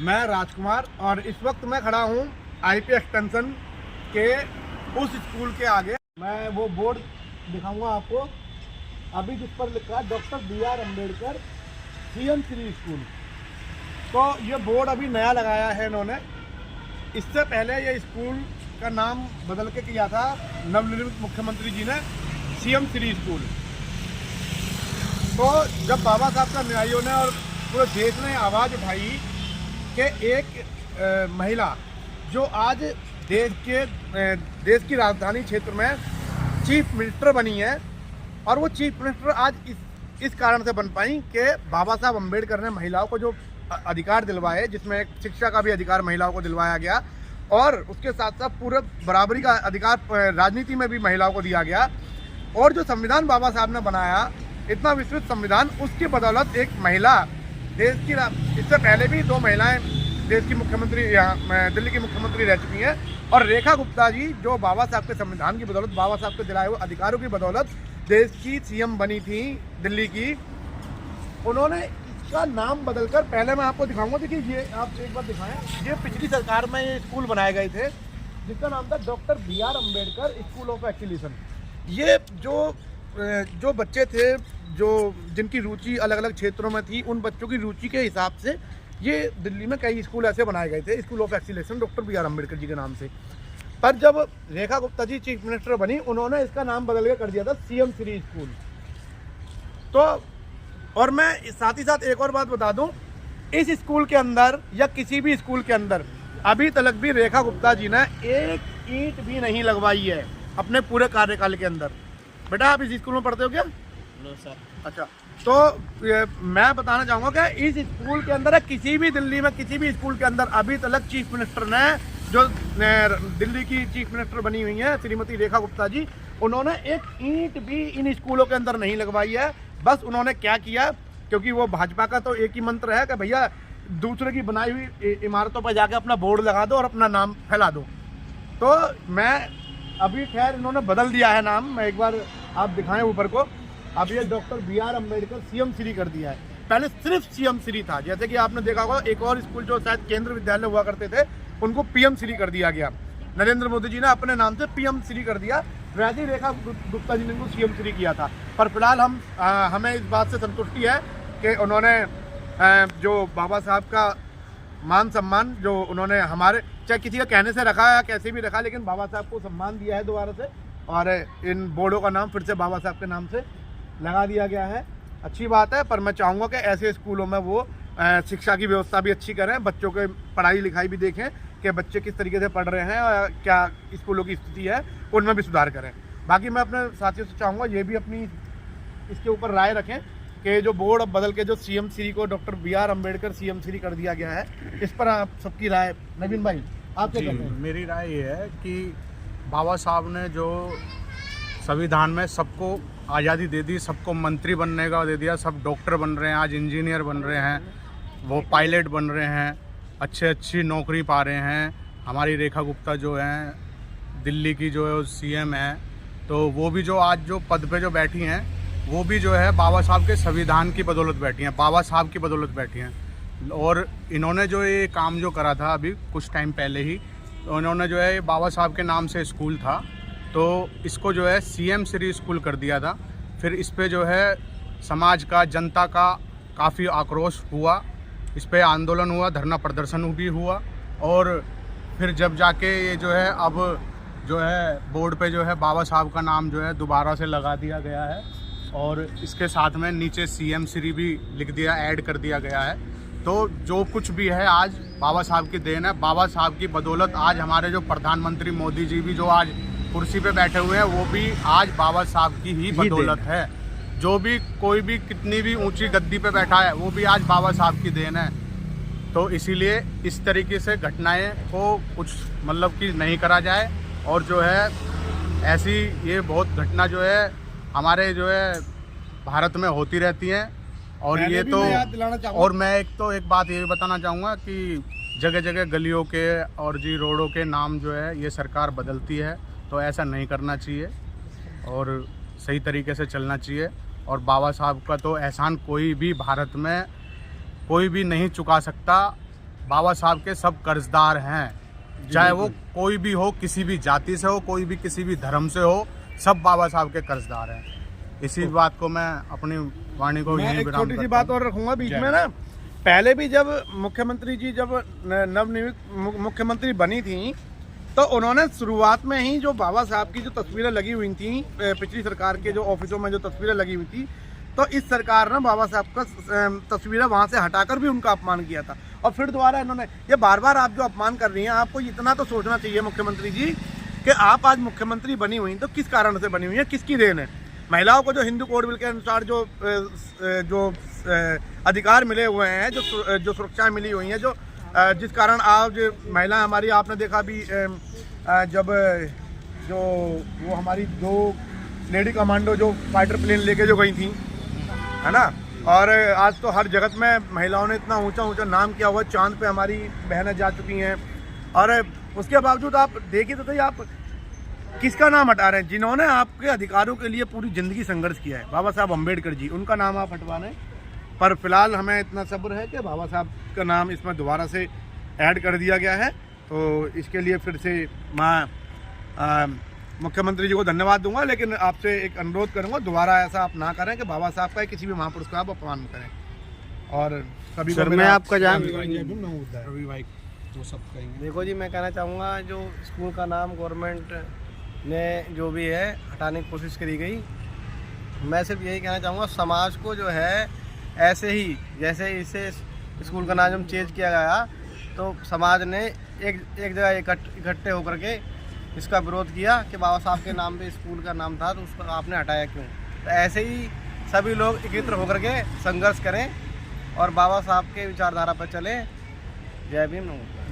मैं राजकुमार और इस वक्त मैं खड़ा हूँ आईपी एक्सटेंशन के उस स्कूल के आगे। मैं वो बोर्ड दिखाऊंगा आपको अभी जिस पर लिखा है doctor B R. Ambedkar CM Shri school. तो ये बोर्ड अभी नया लगाया है इन्होंने। इससे पहले ये स्कूल का नाम बदल के किया था नवनिर्मित मुख्यमंत्री जी ने, सीएम श्री स्कूल। तो जब बाबा साहब का अनुयायियों ने और पूरे देश ने आवाज़ उठाई कि एक महिला जो आज देश की राजधानी क्षेत्र में चीफ मिनिस्टर बनी है, और वो चीफ मिनिस्टर आज इस कारण से बन पाई कि बाबा साहब अम्बेडकर ने महिलाओं को जो अधिकार दिलवाए, जिसमें एक शिक्षा का भी अधिकार महिलाओं को दिलवाया गया, और उसके साथ साथ पूरे बराबरी का अधिकार राजनीति में भी महिलाओं को दिया गया। और जो संविधान बाबा साहब ने बनाया, इतना विस्तृत संविधान, उसकी बदौलत एक महिला देश की, इससे पहले भी 2 महिलाएं देश की मुख्यमंत्री, यहाँ दिल्ली की मुख्यमंत्री रह चुकी हैं, और रेखा गुप्ता जी जो बाबा साहब के संविधान की बदौलत, बाबा साहब के दिलाए हुए अधिकारों की बदौलत देश की सीएम बनी थी दिल्ली की। उन्होंने इसका नाम बदलकर, पहले मैं आपको दिखाऊंगा, देखिए ये आप एक बार दिखाएं, ये पिछली सरकार में ये स्कूल बनाए गए थे जिसका नाम था doctor B R. Ambedkar school of excellence. ये जो बच्चे थे जिनकी रुचि अलग अलग क्षेत्रों में थी, उन बच्चों की रुचि के हिसाब से ये दिल्ली में कई स्कूल ऐसे बनाए गए थे, school of excellence doctor B R. Ambedkar ji के नाम से। पर जब रेखा गुप्ता जी चीफ मिनिस्टर बनी, उन्होंने इसका नाम बदल के कर दिया था सीएम श्री स्कूल। तो और मैं साथ ही साथ एक और बात बता दूं, इस स्कूल के अंदर या किसी भी स्कूल के अंदर अभी तक भी रेखा गुप्ता जी ने एक ईंट भी नहीं लगवाई है अपने पूरे कार्यकाल के अंदर। बेटा आप इस स्कूल में पढ़ते हो क्या? No sir. अच्छा, तो मैं बताना चाहूँगा कि इस स्कूल के अंदर, किसी भी दिल्ली में किसी भी स्कूल के अंदर अभी तक चीफ मिनिस्टर ने, जो दिल्ली की चीफ मिनिस्टर बनी हुई हैं श्रीमती रेखा गुप्ता जी, उन्होंने एक ईंट भी इन स्कूलों के अंदर नहीं लगवाई है। बस उन्होंने क्या किया, क्योंकि वो भाजपा का तो एक ही मंत्र है कि भैया दूसरे की बनाई हुई इमारतों पर जाके अपना बोर्ड लगा दो और अपना नाम फैला दो। तो मैं अभी खैर इन्होंने बदल दिया है नाम, मैं एक बार आप दिखाएं ऊपर को, अब ये doctor B R. Ambedkar CM Shri कर दिया है। पहले सिर्फ सीएम श्री था, जैसे कि आपने देखा होगा एक और स्कूल जो शायद केंद्र विद्यालय हुआ करते थे, उनको पीएम श्री कर दिया गया। नरेंद्र मोदी जी ने अपने नाम से पीएम श्री कर दिया, वैसे ही रेखा गुप्ता जी ने उनको सीएम श्री किया था। पर फिलहाल हमें इस बात से संतुष्टि है कि उन्होंने जो बाबा साहब का मान सम्मान, जो उन्होंने हमारे, चाहे किसी का कहने से रखा या कैसे भी रखा, लेकिन बाबा साहब को सम्मान दिया है दोबारा से, और इन बोर्डों का नाम फिर से बाबा साहब के नाम से लगा दिया गया है। अच्छी बात है, पर मैं चाहूँगा कि ऐसे स्कूलों में वो शिक्षा की व्यवस्था भी अच्छी करें, बच्चों के पढ़ाई लिखाई भी देखें कि बच्चे किस तरीके से पढ़ रहे हैं और क्या स्कूलों की स्थिति है, उनमें भी सुधार करें। बाकी मैं अपने साथियों से चाहूँगा ये भी अपनी इसके ऊपर राय रखें कि जो बोर्ड अब बदल के जो सीएम श्री को doctor B R. Ambedkar CM Shri कर दिया गया है, इस पर आप सबकी राय। नवीन भाई आप क्या कहते हैं? मेरी राय ये है कि बाबा साहब ने जो संविधान में सबको आज़ादी दे दी, सबको मंत्री बनने का दे दिया, सब डॉक्टर बन रहे हैं, आज इंजीनियर बन रहे हैं, वो पायलट बन रहे हैं, अच्छी नौकरी पा रहे हैं। हमारी रेखा गुप्ता जो हैं दिल्ली की जो सीएम है, तो वो भी जो आज जो पद पे जो बैठी हैं, वो भी जो है बाबा साहब के संविधान की बदौलत बैठी हैं, बाबा साहब की बदौलत बैठी हैं। और इन्होंने जो ये काम जो करा था अभी कुछ टाइम पहले ही, तो इन्होंने जो है बाबा साहब के नाम से स्कूल था, तो इसको जो है सीएम श्री स्कूल कर दिया था। फिर इस पे जो है समाज का, जनता का काफ़ी आक्रोश हुआ, इस पे आंदोलन हुआ, धरना प्रदर्शन भी हुआ, और फिर जब जाके ये जो है अब जो है बोर्ड पे जो है बाबा साहब का नाम जो है दोबारा से लगा दिया गया है, और इसके साथ में नीचे सीएम श्री भी लिख दिया, ऐड कर दिया गया है। तो जो कुछ भी है आज बाबा साहब की देन है। बाबा साहब की बदौलत आज हमारे जो प्रधानमंत्री मोदी जी भी जो आज कुर्सी पे बैठे हुए हैं, वो भी आज बाबा साहब की ही बदौलत है। जो भी कोई भी कितनी भी ऊंची गद्दी पे बैठा है, वो भी आज बाबा साहब की देन है। तो इसीलिए इस तरीके से घटनाएं को कुछ मतलब कि नहीं करा जाए, और जो है ऐसी ये बहुत घटना जो है हमारे जो है भारत में होती रहती हैं। और ये तो, और मैं एक बात ये बताना चाहूँगा कि जगह जगह गलियों के और जी रोडों के नाम जो है ये सरकार बदलती है, तो ऐसा नहीं करना चाहिए और सही तरीके से चलना चाहिए। और बाबा साहब का तो एहसान कोई भी भारत में कोई भी नहीं चुका सकता। बाबा साहब के सब कर्जदार हैं, चाहे वो कोई भी हो, किसी भी जाति से हो, कोई भी किसी भी धर्म से हो, सब बाबा साहब के कर्जदार हैं। इसी बात को मैं अपनी वाणी को मैं यहीं एक विराम छोटी सी करता बात हूं। और रखूंगा बीच जय में ना, पहले भी जब मुख्यमंत्री जी जब नवनियुक्त मुख्यमंत्री बनी थी तो उन्होंने शुरुआत में ही जो बाबा साहब की जो तस्वीरें लगी हुई थी पिछली सरकार के जो ऑफिसों में जो तस्वीरें लगी हुई थी, तो इस सरकार ने बाबा साहब का तस्वीरें वहाँ से हटाकर भी उनका अपमान किया था। और फिर दोबारा इन्होंने ये बार बार आप जो अपमान कर रही हैं, आपको इतना तो सोचना चाहिए मुख्यमंत्री जी कि आप आज मुख्यमंत्री बनी हुई तो किस कारण से बनी हुई है, किसकी देन है। महिलाओं को जो हिंदू कोड बिल के अनुसार जो अधिकार मिले हुए हैं, जो सुरक्षाएं मिली हुई हैं, जो जिस कारण आज महिला हमारी, आपने देखा भी जब जो वो हमारी 2 लेडी कमांडो जो फाइटर प्लेन लेके जो गई थी, है ना, और आज तो हर जगत में महिलाओं ने इतना ऊंचा ऊंचा नाम किया हुआ, चांद पे हमारी बहनें जा चुकी हैं। और उसके बावजूद आप देखिए तो सही, आप किसका नाम हटा रहे हैं? जिन्होंने आपके अधिकारों के लिए पूरी ज़िंदगी संघर्ष किया है, बाबा साहब अम्बेडकर जी, उनका नाम आप हटवा रहे हैं। पर फिलहाल हमें इतना सब्र है कि बाबा साहब का नाम इसमें दोबारा से ऐड कर दिया गया है, तो इसके लिए फिर से मैं मुख्यमंत्री जी को धन्यवाद दूंगा, लेकिन आपसे एक अनुरोध करूंगा दोबारा ऐसा आप ना करें कि बाबा साहब का किसी भी महापुरुष का आप अपमान करें। और सभी सर, मैं आपका रवि भाई वो सब कहेंगे। देखो जी, मैं कहना चाहूँगा जो स्कूल का नाम गवर्नमेंट ने जो भी है हटाने की कोशिश करी गई, मैं सिर्फ यही कहना चाहूँगा समाज को जो है ऐसे ही जैसे इसे स्कूल का नाम चेंज किया गया, तो समाज ने एक जगह इकट्ठे होकर के इसका विरोध किया कि बाबा साहब के नाम पे स्कूल का नाम था तो उसको आपने हटाया क्यों। तो ऐसे ही सभी लोग एकत्र होकर के संघर्ष करें और बाबा साहब के विचारधारा पर चलें। जय भीम, नमस्कार।